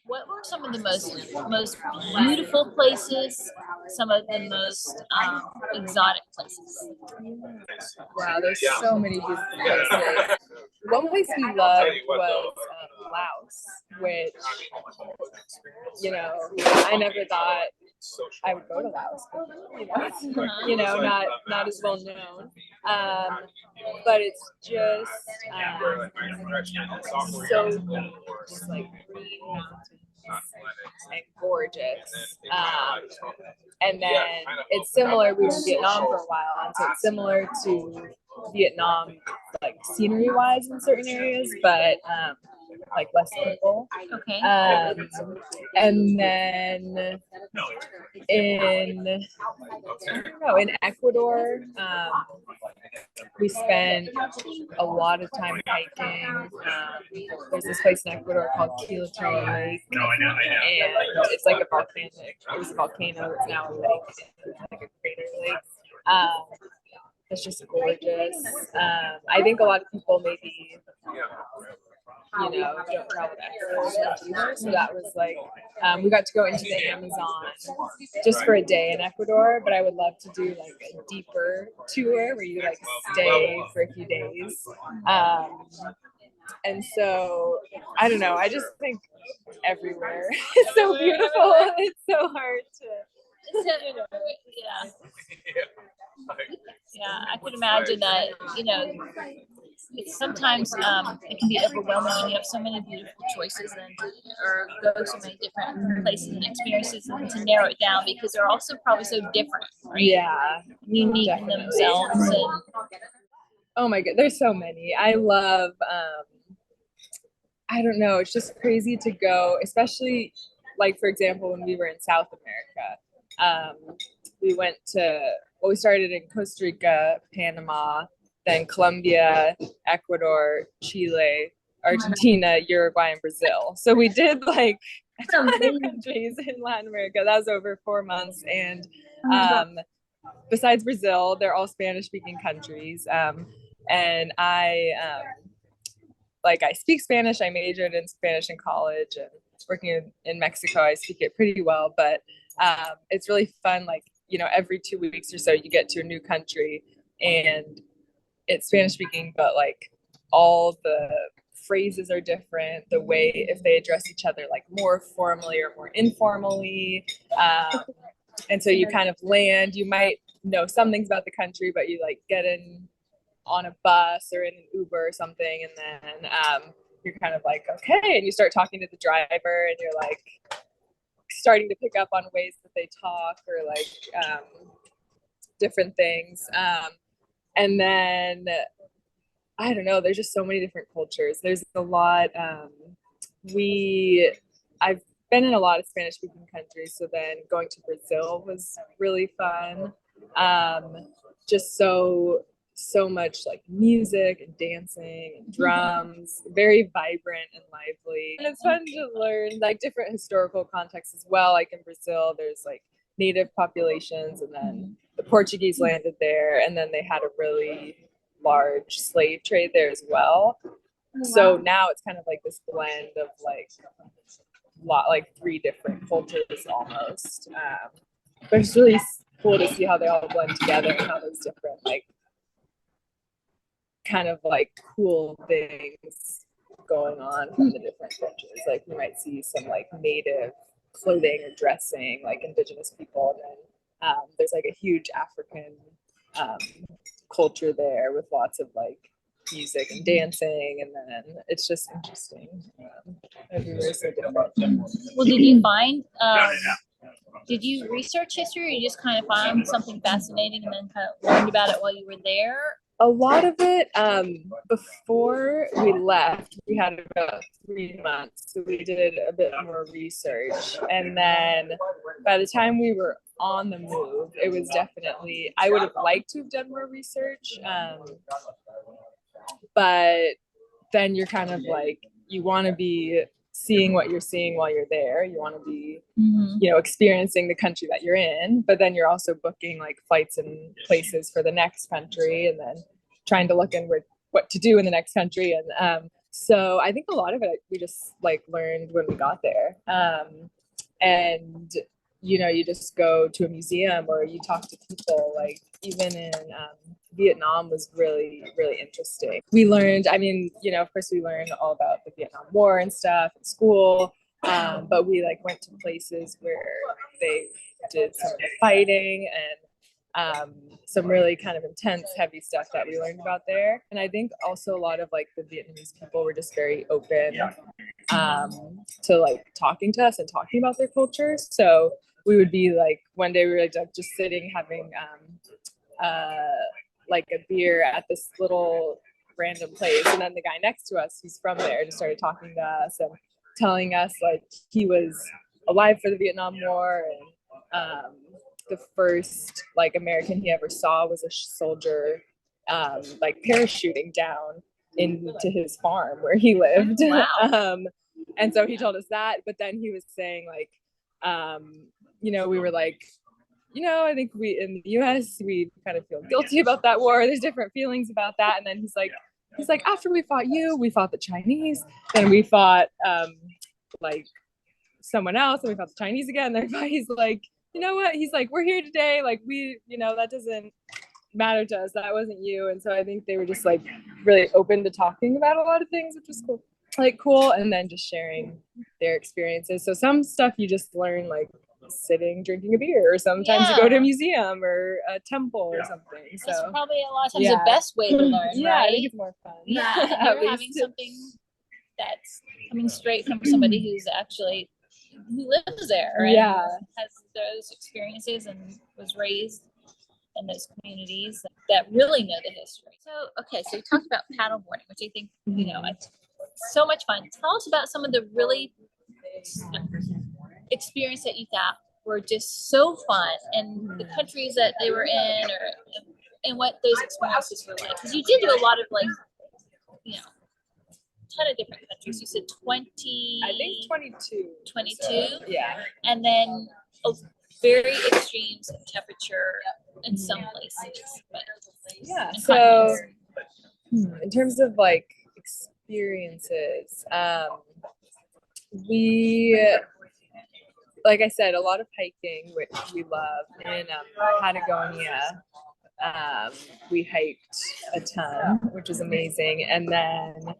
What were some of the most beautiful places? Some of the most exotic places. Wow, there's so many beautiful places. One place we loved was Laos, which, I never thought I would go to Laos. Not as well known. But it's just so just like green mountains and gorgeous. And then it's similar. We were in Vietnam for a while, and so it's similar to Vietnam, like scenery wise in certain areas, but like less people. Okay. And then in in Ecuador, we spent a lot of time hiking. There's this place in Ecuador called Quiluteri Lake, and it's like a volcanic. It was a volcano. It's now a lake. It's like a crater lake. It's just gorgeous. I think a lot of people maybe don't travel to Ecuador either. So that was like, we got to go into the Amazon just for a day in Ecuador, but I would love to do like a deeper tour where you like stay for a few days. And so, I don't know, I just think everywhere is so beautiful. It's so hard to. Yeah, I could imagine that, it's sometimes it can be overwhelming when you have so many beautiful choices or go so many different places and experiences, and to narrow it down because they're also probably so different, right? Yeah, unique definitely. In themselves. And oh my god, there's so many. I love. I don't know. It's just crazy to go, especially like for example when we were in South America. We we started in Costa Rica, Panama, then Colombia, Ecuador, Chile, Argentina, Uruguay, and Brazil. So we did like a ton of countries in Latin America. That was over 4 months. And besides Brazil, they're all Spanish-speaking countries. And I speak Spanish. I majored in Spanish in college, and working in Mexico, I speak it pretty well. But it's really fun. Like, every 2 weeks or so, you get to a new country, and it's Spanish speaking, but like all the phrases are different. The way if they address each other like more formally or more informally, and so you kind of land. You might know some things about the country, but you like get in on a bus or in an Uber or something, and then you're kind of like, okay, and you start talking to the driver, and you're like starting to pick up on ways that they talk or like different things. And then I don't know, there's just so many different cultures. There's a lot. I've been in a lot of Spanish speaking countries, so then going to Brazil was really fun. Just so much like music and dancing and drums, very vibrant and lively. And it's fun to learn like different historical contexts as well. Like in Brazil, there's like native populations, and then the Portuguese landed there, and then they had a really large slave trade there as well. So now it's kind of like this blend of like 3 different cultures almost. But it's really cool to see how they all blend together and how those different like kind of like cool things going on from the different cultures. Like you might see some like native clothing or dressing, like indigenous people, and then there's like a huge African culture there with lots of like music and dancing, and then it's just interesting. Everywhere's so different. Well, did you find did you research history, or you just kind of found something fascinating and then kind of learned about it while you were there? A lot of it, before we left, we had about 3 months, so we did a bit more research. And then by the time we were on the move, it was definitely, I would have liked to have done more research, but then you're kind of like, you want to be seeing what you're seeing while you're there. You want to be, experiencing the country that you're in, but then you're also booking like flights and places for the next country, and then trying to look in what to do in the next country. And So I think a lot of it we just like learned when we got there. And you just go to a museum or you talk to people. Like even in Vietnam was really, really interesting. We learned, I mean, of course we learned all about the Vietnam War and stuff in school, but we like went to places where they did some of the fighting and some really kind of intense, heavy stuff that we learned about there. And I think also a lot of like the Vietnamese people were just very open to like talking to us and talking about their culture. So we would be like, one day we were like just sitting having like a beer at this little random place, and then the guy next to us who's from there just started talking to us and telling us like he was alive for the Vietnam War, and the first like American he ever saw was a soldier like parachuting down into his farm where he lived. Wow. And so he told us that, but then he was saying like we were like, I think we in the US we kind of feel guilty about that war. There's different feelings about that. And then he's like, after we fought you, we fought the Chinese, then we fought like someone else, and we fought the Chinese again. Then he's like, you know what? He's like, we're here today. Like we, that doesn't matter to us. That wasn't you. And so I think they were just like really open to talking about a lot of things, which was cool. And then just sharing their experiences. So some stuff you just learn like sitting drinking a beer, or sometimes you go to a museum or a temple or something. So that's probably a lot of times the best way to learn. Yeah, right? I think it's more fun. Yeah, you're having something that's coming straight from somebody who lives there, right? Yeah, has those experiences and was raised in those communities that really know the history. So you talked about paddleboarding, which I think it's so much fun. Tell us about some of the really experience that you thought were just so fun, and the countries that they were in, and what those experiences were like. Because you did do a lot of like, ton of different countries. You said 20. I think 22. 22. Yeah. And then very extremes in temperature in some places. But yeah. So in terms of like experiences, we, like I said, a lot of hiking, which we love. In Patagonia, we hiked a ton, which was amazing. And then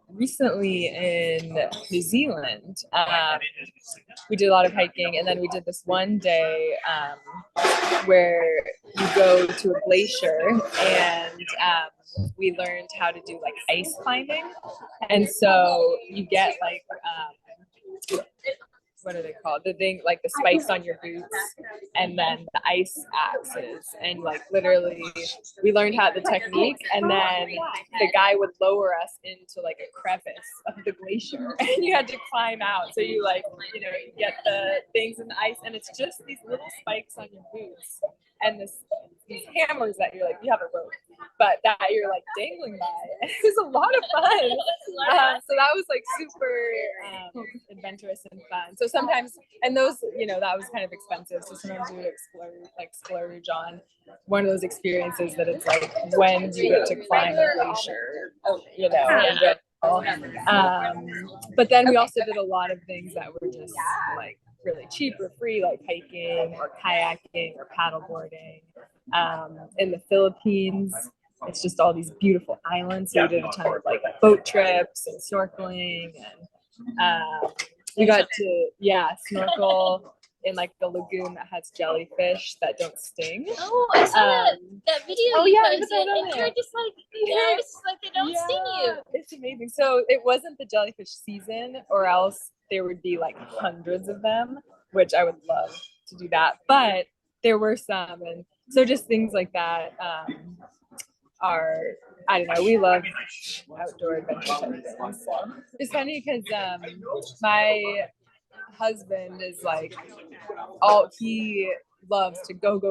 recently in New Zealand, we did a lot of hiking, and then we did this one day where you go to a glacier, and we learned how to do like ice climbing. And so you get like what are they called? The thing, like the spikes on your boots, and then the ice axes. And like literally, we learned how the technique, and then the guy would lower us into like a crevice of the glacier, and you had to climb out. So you like, you get the things in the ice, and it's just these little spikes on your boots, and these hammers that you're like, you have a rope, but that you're like dangling by. And it was a lot of fun. So that was like super adventurous and fun. So sometimes, and those, that was kind of expensive. So sometimes we would splurge on one of those experiences that it's like when you get to climb a glacier, but then we also did a lot of things that were just like really cheap or free, like hiking or kayaking or paddleboarding. In the Philippines, it's just all these beautiful islands. So we did a ton of like boat trips and snorkeling, and we got to snorkel in like the lagoon that has jellyfish that don't sting. Oh, I saw that video. And you're just like, it's like they don't sting you. It's amazing. So it wasn't the jellyfish season, or else there would be like hundreds of them, which I would love to do that. But there were some, and so just things like that are, I don't know, we love outdoor adventure type things. So it's funny because my husband is like, he loves to go,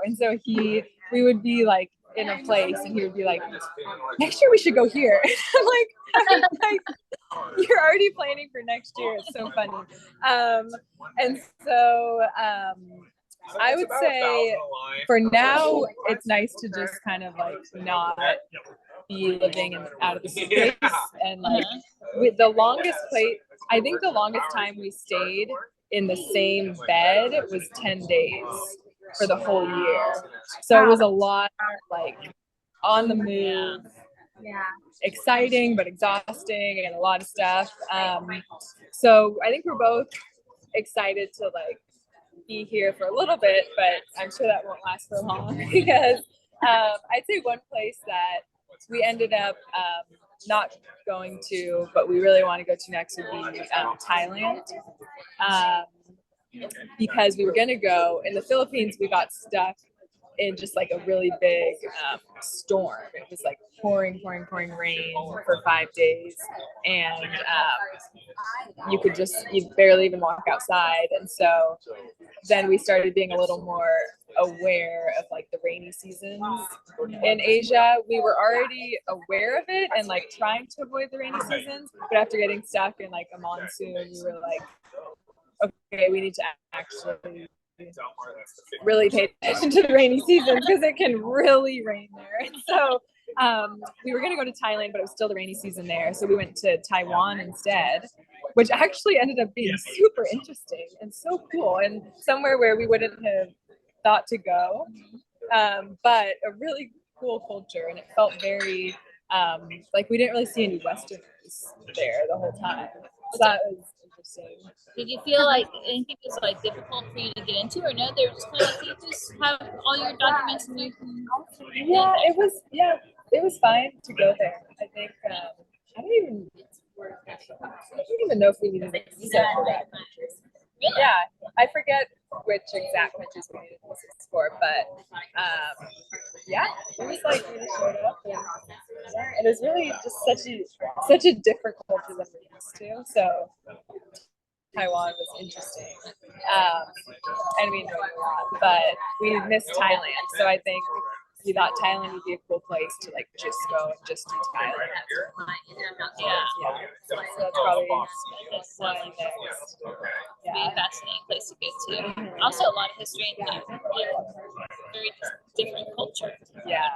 and so we would be like in a place, and he would be like, next year we should go here. I'm like, you're already planning for next year. It's so funny. And so I would say for now, it's nice to just kind of like not be living out of the space. And like with the longest place, I think the longest time we stayed in the same bed was 10 days for the whole year. So it was a lot like on the move, exciting but exhausting, and a lot of stuff. So I think we're both excited to like be here for a little bit, but I'm sure that won't last for long because I'd say one place that we ended up not going to, but we really want to go to next would be Thailand. Because we were going to go in the Philippines, we got stuck in just like a really big storm. It was like pouring rain for 5 days, and you barely even walk outside. And so then we started being a little more aware of like the rainy seasons in Asia. We were already aware of it and like trying to avoid the rainy seasons, but after getting stuck in like a monsoon, we were like, okay, we need to actually really pay attention to the rainy seasons because it can really rain there. And so we were going to go to Thailand, but it was still the rainy season there. So we went to Taiwan instead, which actually ended up being super interesting and so cool, and somewhere where we wouldn't have thought to go, but a really cool culture. And it felt very like we didn't really see any Westerners there the whole time. So that was interesting. Did you feel like anything was like difficult for you to get into, or no? They were just kind of like, you just have all your documents and you can. Yeah, it was fine to go there. I think I don't even know if we needed a visa for that country. Really? Yeah, I forget which exact countries we needed visas for, but yeah, it was like we just showed up, and it was really just such a different culture than we're used to. So Taiwan was interesting, and we enjoyed it a lot, but we missed Thailand. So I think we thought Thailand would be a cool place to like just go and just do Thailand. Yeah. So that's probably one next. Be a fascinating place to get to. Also, a lot of history and very different culture. Yeah.